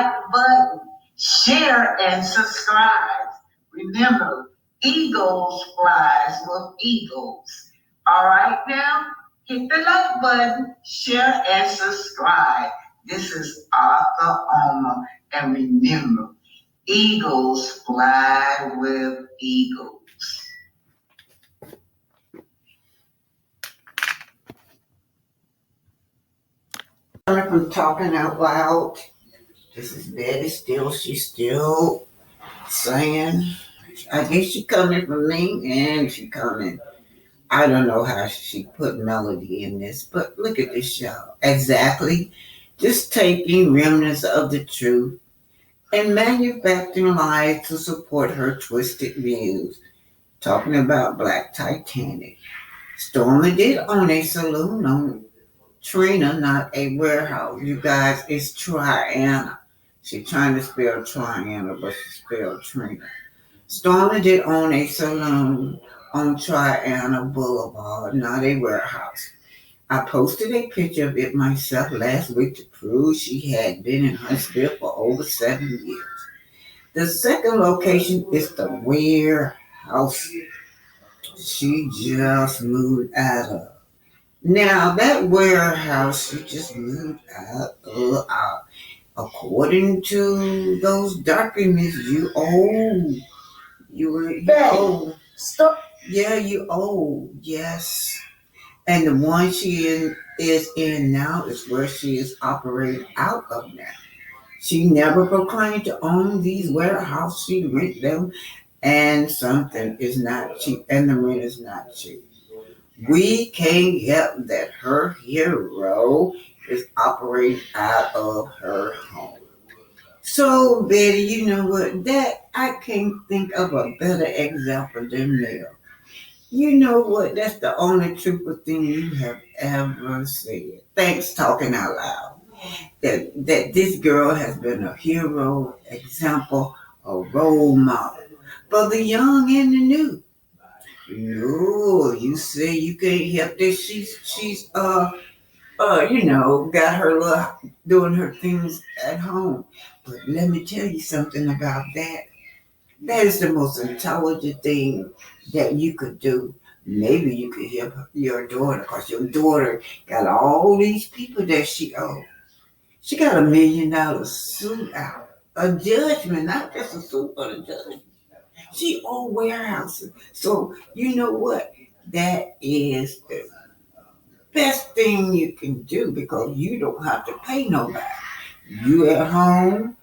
like button, share and subscribe. Remember, eagles flies with eagles. All right now, hit the like button, share and subscribe. This is Arthur Oma, and remember, eagles fly with eagles. From talking out loud. This is Betty still. She's still saying. I guess she coming from me and she coming. I don't know how she put melody in this, but look at this show. Exactly. Just taking remnants of the truth and manufacturing lies to support her twisted views. Talking about Black Titanic. Stormy did own a saloon on Trina, not a warehouse. You guys, it's Triana. She's trying to spell Triana, but she spelled Trina. Stormy did own a saloon on Triana Boulevard, not a warehouse. I posted a picture of it myself last week to prove she had been in Huntsville for over 7 years. The second location is the warehouse she just moved out of. Now, that warehouse she just moved out of, according to those documents, you owe. You owe. Stop. Yeah, you owe. Yes. And the one is in now is where she is operating out of now. She never proclaimed to own these warehouses. She rent them, and something is not cheap, and the rent is not cheap. We can't help that her hero is operating out of her home. So, Betty, you know what? That I can't think of a better example than Mel. You know what? That's the only truthful thing you have ever said. Thanks, talking out loud. That this girl has been a hero, example, a role model for the young and the new. No, you say you can't help that she's got her little doing her things at home. But let me tell you something about that. That is the most intelligent thing that you could do. Maybe you could help your daughter, because your daughter got all these people that she owes. She got $1 million suit out. A judgment, not just a suit, but a judgment. She owned warehouses. So you know what? That is the best thing you can do, because you don't have to pay nobody. You at home,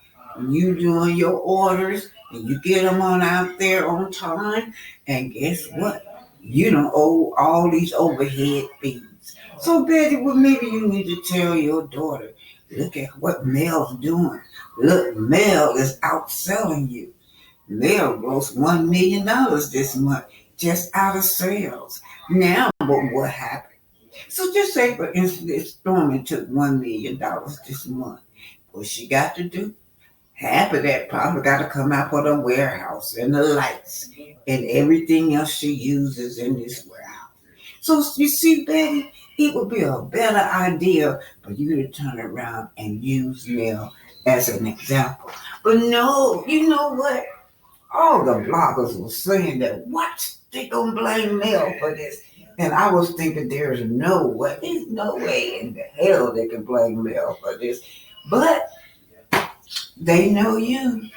you doing your orders, and you get them on out there on time, and guess what? You don't owe all these overhead fees. So Betty, well, maybe you need to tell your daughter, look at what Mel's doing. Look, Mel is outselling you. Mel grossed $1 million this month just out of sales. Now, what happened? So just say, for instance, Stormy took $1 million this month. What she got to do? Half of that probably got to come out for the warehouse and the lights and everything else she uses in this warehouse. So you see, Betty, it would be a better idea for you to turn around and use Mel as an example. But no, you know what? All the bloggers were saying that what? They gonna blame Mel for this. And I was thinking there's no way in the hell they can blame Mel for this. But they know you.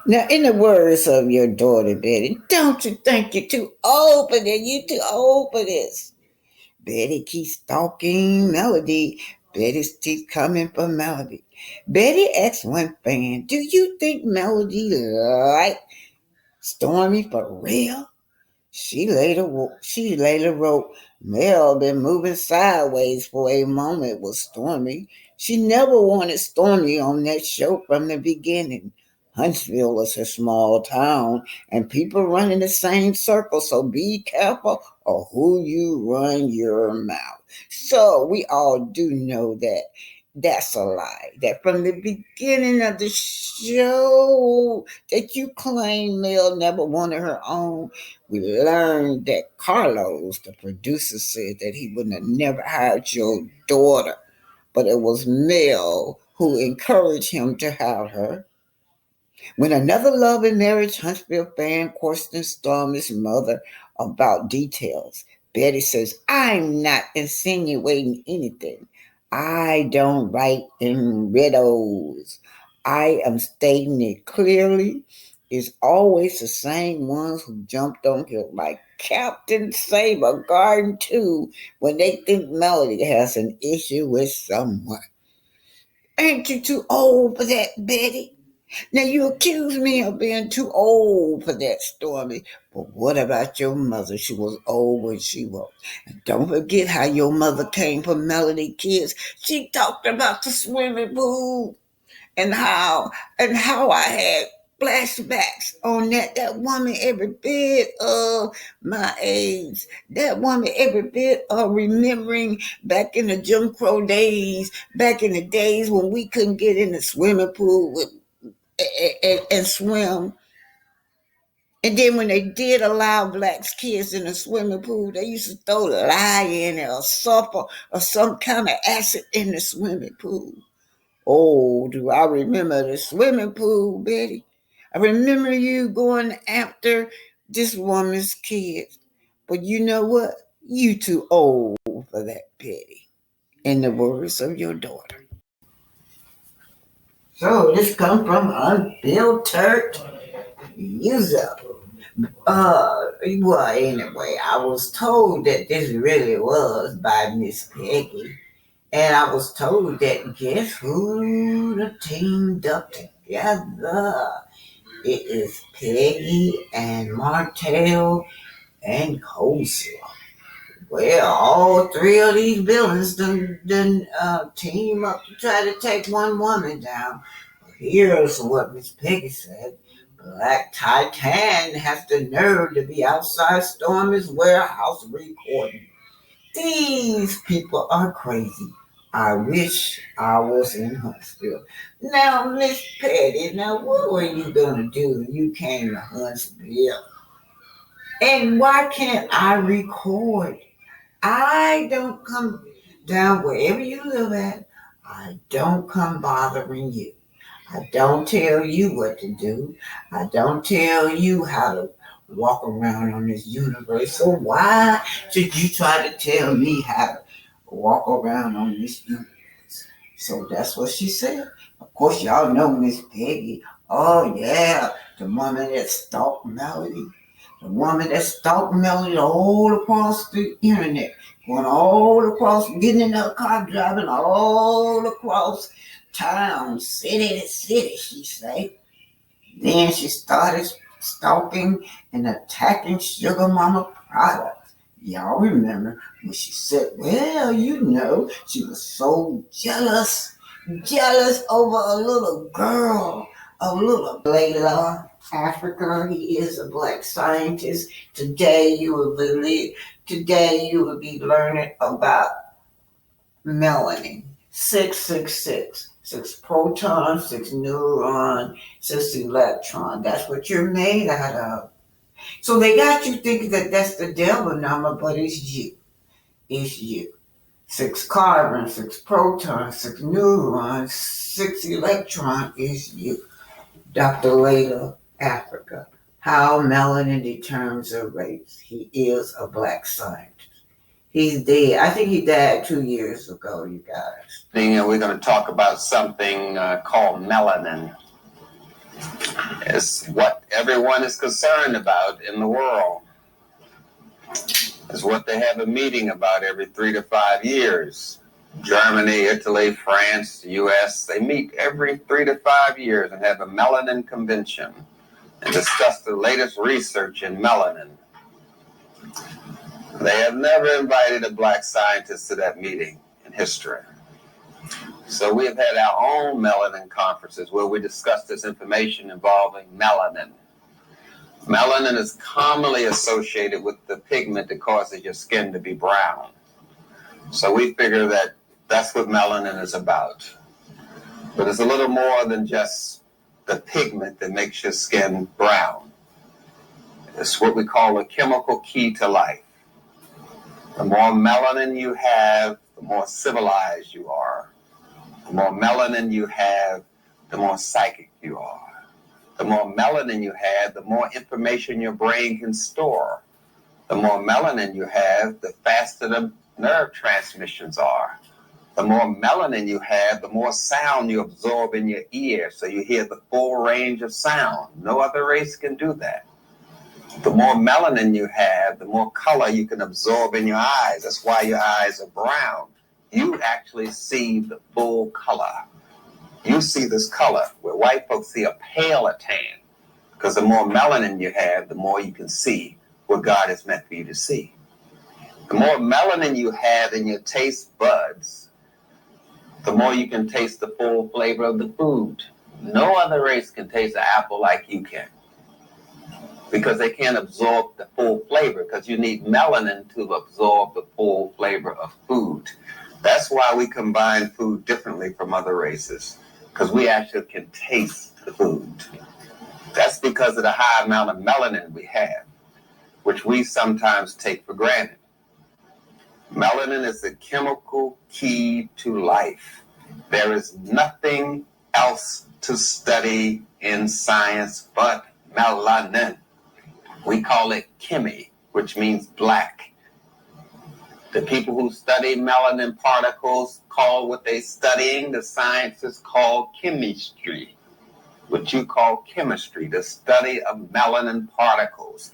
Now, in the words of your daughter, Betty, don't you think you're too old for this? You too old for this. Betty keeps stalking Melody. Betty keeps coming for Melody. Betty asked one fan, do you think Melody liked Stormy for real? She later wrote, Mel been moving sideways for a moment with Stormy. She never wanted Stormy on that show from the beginning. Huntsville is a small town and people run in the same circle, so be careful of who you run your mouth. So we all do know that that's a lie. That from the beginning of the show that you claim Mel never wanted her own, we learned that Carlos, the producer, said that he wouldn't have never hired your daughter, but it was Mel who encouraged him to have her. When another loving marriage Huntsville fan questions Stormy's mother about details, Betty says, I'm not insinuating anything. I don't write in riddles. I am stating it clearly. It's always the same ones who jumped on here like Captain Saber Garden 2 when they think Melody has an issue with someone. Ain't you too old for that, Betty? Now, you accuse me of being too old for that, Stormy. But what about your mother? She was old when she was. And don't forget how your mother came for Melody kids. She talked about the swimming pool and how I had flashbacks on that woman every bit of my age. That woman every bit of remembering back in the Jim Crow days, back in the days when we couldn't get in the swimming pool and swim. And then when they did allow black kids in the swimming pool, they used to throw lye in it or sulfur or some kind of acid in the swimming pool. Oh, do I remember the swimming pool, Betty? I remember you going after this woman's kids. But you know what? You too old for that, Betty. In the words of your daughter. So this comes from unfiltered user. Well, anyway, I was told that this really was by Miss Peggy. And I was told that guess who the teamed up together? It is Peggy and Martell and Coleslaw. Well, all three of these villains done team up to try to take one woman down. Here's what Miss Peggy said. Black Titan has the nerve to be outside Stormy's warehouse recording. These people are crazy. I wish I was in Huntsville. Now, Miss Petty, now what were you gonna do when you came to Huntsville? And why can't I record? I don't come down wherever you live at. I don't come bothering you. I don't tell you what to do. I don't tell you how to walk around on this universe. So why should you try to tell me how to walk around on this universe? So that's what she said. Of course, y'all know Miss Peggy. Oh yeah, the woman that stalked Melody. The woman that stalked Melody all across the internet. Going all across, getting in her car, driving all across town, city to city, she say. Then she started stalking and attacking Sugar Mama products. Y'all remember when she said, well, you know, she was so jealous over a little girl, a little Layla, Africa. He is a black scientist. Today you will be learning about melanin. 666. 6 proton, 6 neuron, 6 electron. That's what you're made out of. So they got you thinking that that's the devil number, but it's you. It's you. 6 carbon, 6 proton, 6 neurons, 6 electron is you. Dr. Layla, Africa. How melanin determines a race. He is a black scientist. He's dead. I think he died 2 years ago, you guys. We're going to talk about something called melanin. It's what everyone is concerned about in the world. It's what they have a meeting about every 3 to 5 years. Germany, Italy, France, the U.S., they meet every 3 to 5 years and have a melanin convention and discuss the latest research in melanin. They have never invited a black scientist to that meeting in history. So we've had our own melanin conferences where we discuss this information involving melanin. Melanin is commonly associated with the pigment that causes your skin to be brown. So we figure that that's what melanin is about. But it's a little more than just the pigment that makes your skin brown. It's what we call a chemical key to life. The more melanin you have, the more civilized you are. The more melanin you have, the more psychic you are. The more melanin you have, the more information your brain can store. The more melanin you have, the faster the nerve transmissions are. The more melanin you have, the more sound you absorb in your ear, so you hear the full range of sound. No other race can do that. The more melanin you have, the more color you can absorb in your eyes. That's why your eyes are brown. You actually see the full color. You see this color, where white folks see a paler tan, because the more melanin you have, the more you can see what God has meant for you to see. The more melanin you have in your taste buds, the more you can taste the full flavor of the food. No other race can taste an apple like you can, because they can't absorb the full flavor, because you need melanin to absorb the full flavor of food. That's why we combine food differently from other races, because we actually can taste the food. That's because of the high amount of melanin we have, which we sometimes take for granted. Melanin is the chemical key to life. There is nothing else to study in science but melanin. We call it chemi, which means black. The people who study melanin particles call what they're studying, the sciences call chemistry, what you call chemistry, the study of melanin particles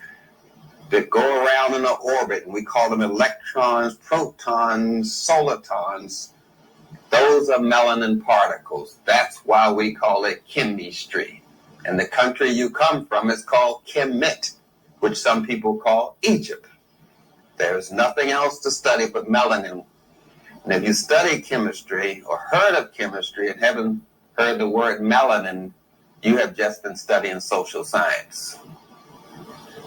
that go around in an orbit, and we call them electrons, protons, solitons. Those are melanin particles. That's why we call it chemistry. And the country you come from is called Kemet, which some people call Egypt. There's nothing else to study but melanin. And if you study chemistry or heard of chemistry and haven't heard the word melanin, you have just been studying social science.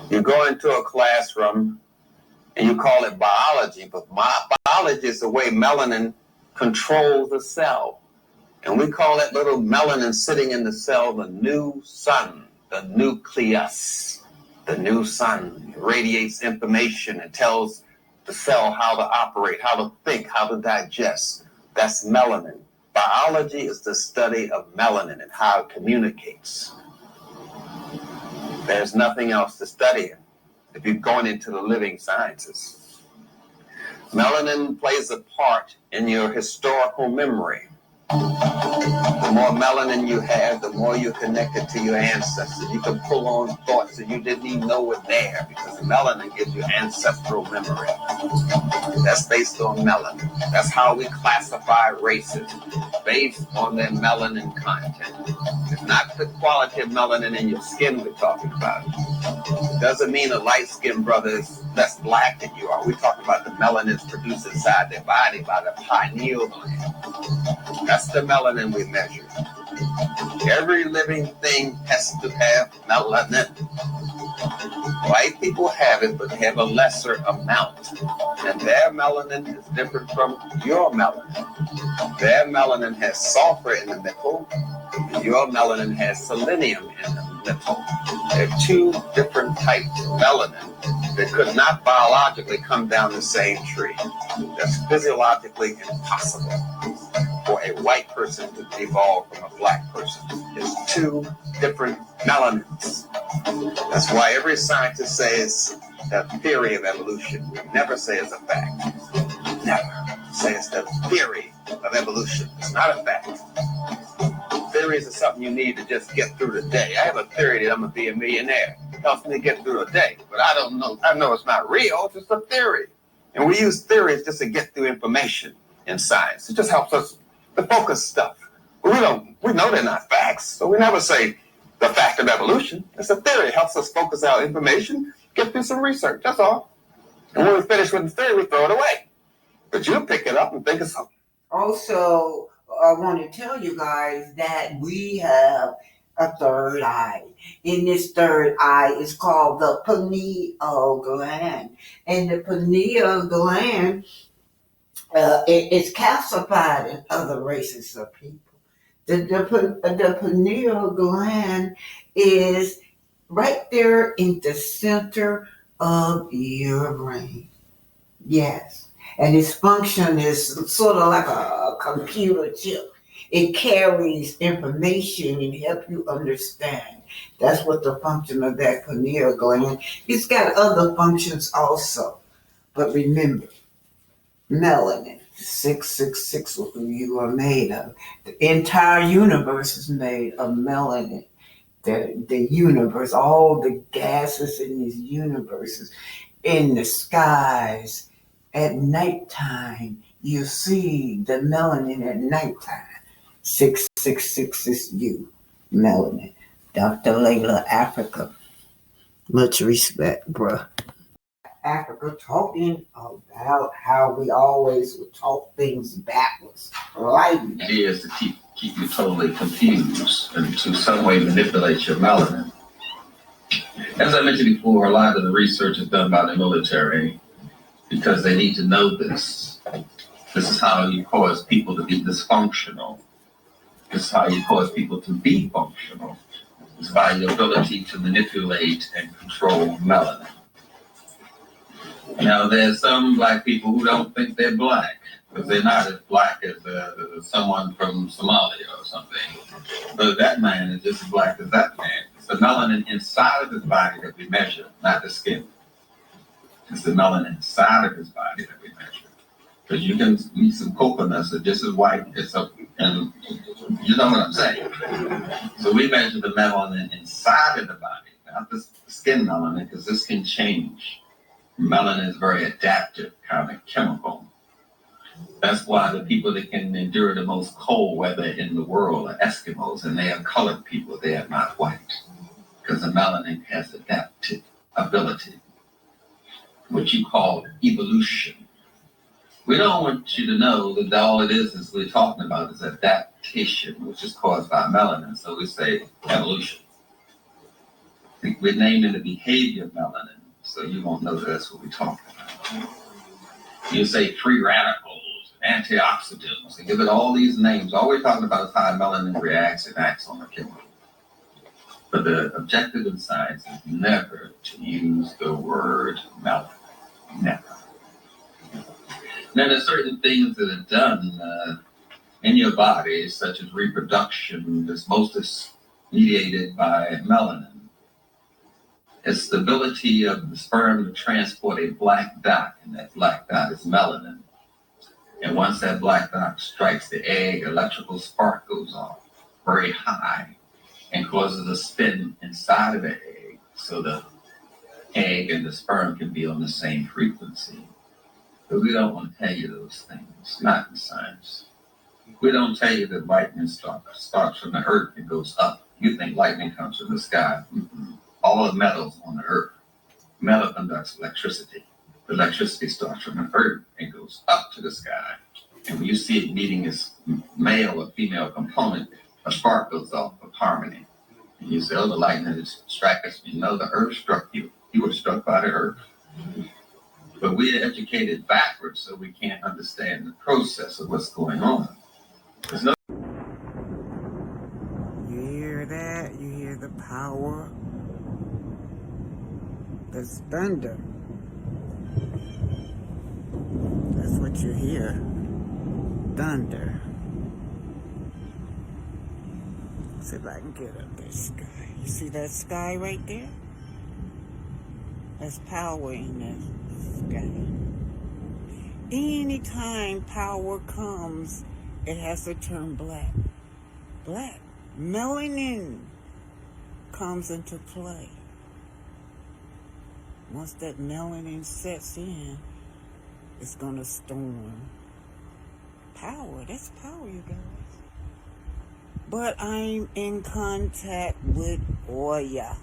You go into a classroom and you call it biology, but biology is the way melanin controls the cell. And we call that little melanin sitting in the cell the new sun, the nucleus. The new sun radiates information and tells the cell how to operate, how to think, how to digest. That's melanin. Biology is the study of melanin and how it communicates. There's nothing else to study if you're going into the living sciences. Melanin plays a part in your historical memory. The more melanin you have, the more you're connected to your ancestors. You can pull on thoughts that you didn't even know were there, because melanin gives you ancestral memory. That's based on melanin. That's how we classify races, based on their melanin content. It's not the quality of melanin in your skin we're talking about. It doesn't mean a light-skinned brother is less black than you are. We're talking about the melanin produced inside their body by the pineal gland. That's the melanin we measure. Every living thing has to have melanin. White people have it, but they have a lesser amount. And their melanin is different from your melanin. Their melanin has sulfur in the middle. Your melanin has selenium in the middle. They're two different types of melanin that could not biologically come down the same tree. That's physiologically impossible for a white person to evolve from a black person. It's two different melanins. That's why every scientist says the theory of evolution. We never say it's a fact. Never say it's the theory of evolution. It's not a fact. Theories are something you need to just get through the day. I have a theory that I'm going to be a millionaire. It helps me get through a day. But I don't know. I know it's not real. It's just a theory. And we use theories just to get through information in science. It just helps us to focus stuff. But we know they're not facts. So we never say the fact of evolution. It's a theory. It helps us focus our information, get through some research. That's all. And when we finish with the theory, we throw it away. But you'll pick it up and think of something. Also, I want to tell you guys that we have a third eye. In this third eye is called the pineal gland. And the pineal gland is calcified in other races of people. The pineal gland is right there in the center of your brain. Yes. And its function is sort of like a computer chip. It carries information and help you understand. That's what the function of that pineal gland. It's got other functions also. But remember, melanin, 666 is who you are made of. The entire universe is made of melanin. The universe, all the gases in these universes, in the skies, at nighttime, you see the melanin at nighttime. 666 is you, melanin. Dr. Layla, Africa. Much respect, bruh. Africa talking about how we always would talk things backwards. Right? The idea is to keep you totally confused and to some way manipulate your melanin. As I mentioned before, a lot of the research is done by the military because they need to know this. This is how you cause people to be dysfunctional. This is how you cause people to be functional. It's by your ability to manipulate and control melanin. Now, there's some black people who don't think they're black because they're not as black as someone from Somalia or something. But that man is just as black as that man. It's the melanin inside of his body that we measure, not the skin. It's the melanin inside of his body that we measure. Because you can eat some coconuts that are just as white and you know what I'm saying. So we measure the melanin inside of the body, not the skin melanin, because this can change. Melanin is a very adaptive kind of chemical. That's why the people that can endure the most cold weather in the world are Eskimos, and they are colored people. They are not white, because the melanin has adaptive ability, what you call evolution. We don't want you to know that all it is we're talking about is adaptation, which is caused by melanin. So we say evolution. We're naming the behavior of melanin, so you won't know that that's what we're talking about. You say free radicals, antioxidants, and give it all these names. All we're talking about is how melanin reacts and acts on the chemical. But the objective in science is never to use the word melanin. Never. Now, there's certain things that are done in your body, such as reproduction, that's mostly mediated by melanin. It's the ability of the sperm to transport a black dot, and that black dot is melanin. And once that black dot strikes the egg, electrical spark goes off very high and causes a spin inside of the egg, so the egg and the sperm can be on the same frequency. But we don't want to tell you those things, not in science. We don't tell you that lightning starts from the earth and goes up. You think lightning comes from the sky. Mm-mm. All the metals on the earth. Metal conducts electricity. The electricity starts from the earth and goes up to the sky. And when you see it meeting its male or female component, a spark goes off of harmony. And you say, oh, the lightning struck us. You know, the earth struck you. You were struck by the earth. But we are educated backwards, so we can't understand the process of what's going on. There's no. You hear that? You hear the power? There's thunder. That's what you hear. Thunder. See if I can get up that sky. You see that sky right there? That's power in that sky. Anytime power comes, it has to turn black. Black. Melanin comes into play. Once that melanin sets in, it's gonna storm. Power. That's power, you guys. But I'm in contact with Oya.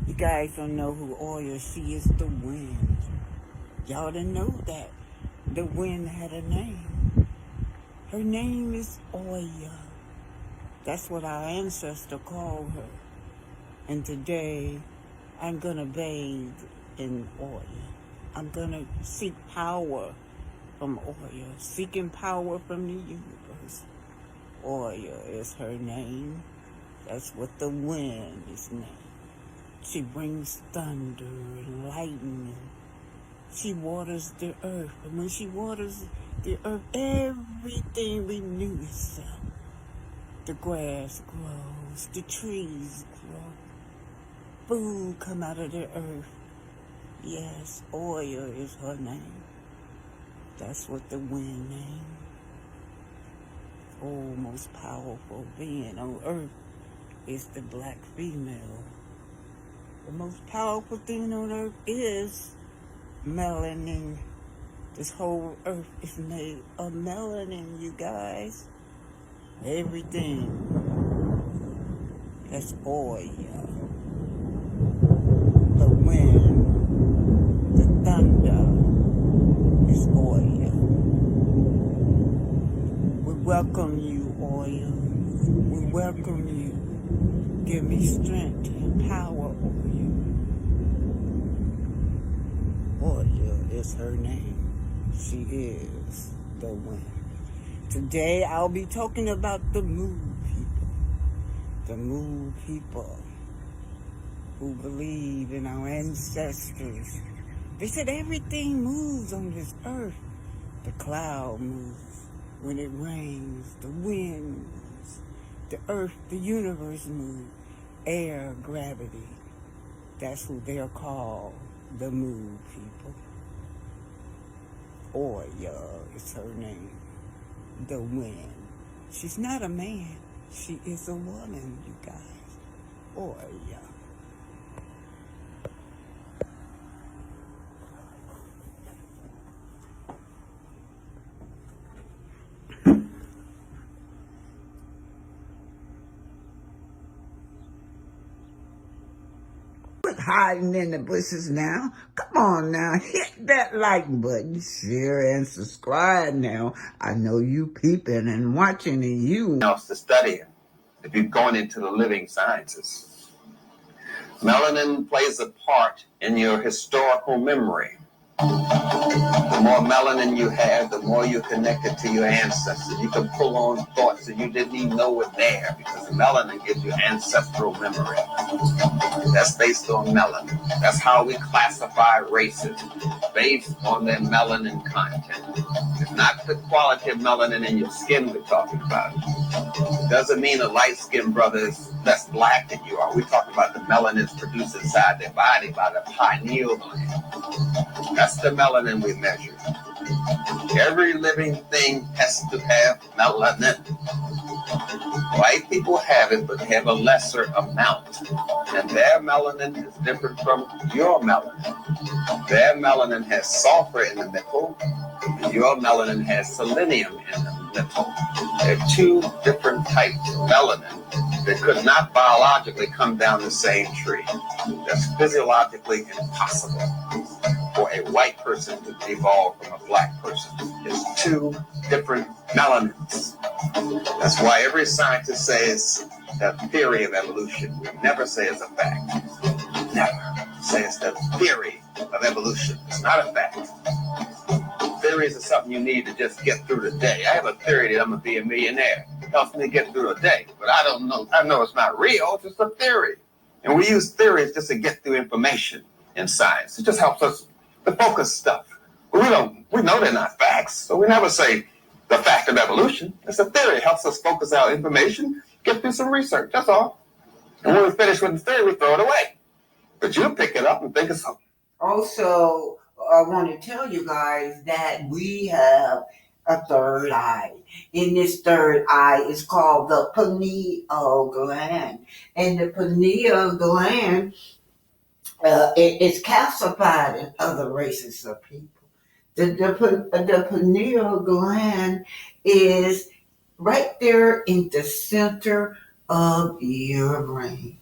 You guys don't know who Oya. She is the wind. Y'all didn't know that. The wind had a name. Her name is Oya. That's what our ancestor called her. And today, I'm gonna bathe in Oya. I'm gonna seek power from Oya. Seeking power from the universe. Oya is her name. That's what the wind is named. She brings thunder and lightning. She waters the earth. And when she waters the earth, everything renews itself. The grass grows, the trees grow, food come out of the earth. Yes, oil is her name. That's what the wind named. Oh, most powerful being on earth is the black female. The most powerful thing on earth is melanin. This whole earth is made of melanin, you guys. Everything. That's oil. The wind, the thunder is oil. We welcome you, oil. We welcome you. Give me strength and power over you. Oil is her name. She is the wind. Today I'll be talking about the Moo people. The Moo people who believe in our ancestors. They said everything moves on this earth. The cloud moves. When it rains, the wind moves. The earth, the universe moves. Air, gravity. That's who they're called, the Moo people. Oya is her name. The wind. She's not a man. She is a woman, you guys. Oya. Quit hiding in the bushes now. Come on now, hit that like button, share and subscribe now. I know you peeping and watching and you else to study if you're going into the living sciences. Melanin plays a part in your historical memory. The more melanin you have, the more you're connected to your ancestors. You can pull on thoughts that you didn't even know were there because melanin gives you ancestral memory. That's based on melanin. That's how we classify races, based on their melanin content. It's not the quality of melanin in your skin we're talking about. It doesn't mean a light-skinned brother is less black than you are. We're talking about the melanin produced inside their body by the pineal gland. That's the melanin we measure. Every living thing has to have melanin. White people have it, but they have a lesser amount. And their melanin is different from your melanin. Their melanin has sulfur in the middle, and your melanin has selenium in the middle. They're two different types of melanin that could not biologically come down the same tree. That's physiologically impossible for a white person to evolve from a black person. It's two different melanins. That's why every scientist says that theory of evolution. We never say it's a fact. Never say it's the theory of evolution. It's not a fact. Theories are something you need to just get through the day. I have a theory that I'm going to be a millionaire. It helps me get through the day. But I don't know. I know it's not real. It's just a theory. And we use theories just to get through information in science. It just helps us to focus stuff. But we know they're not facts. So we never say the fact of evolution. It's a theory. It helps us focus our information, get through some research. That's all. And when we finish with the theory, we throw it away. But you'll pick it up and think of something. Also, I want to tell you guys that we have a third eye. In this third eye is called the pineal gland. And the pineal gland is calcified in other races of people. The pineal gland is right there in the center of your brain.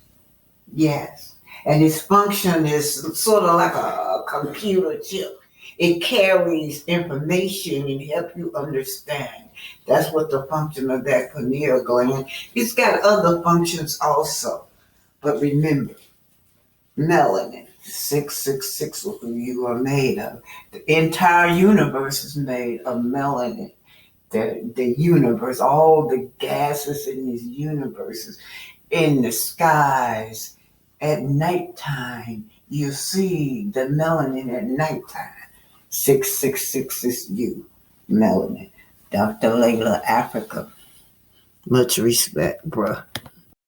Yes. And its function is sort of like a computer chip. It carries information and help you understand. That's what the function of that pineal gland. It's got other functions also. But remember, melanin, 666 is who you are made of. The entire universe is made of melanin. The universe, all the gases in these universes, in the skies, at nighttime, you see the melanin at nighttime. 666 is you, Melanin. Dr. Layla, Africa. Much respect, bruh.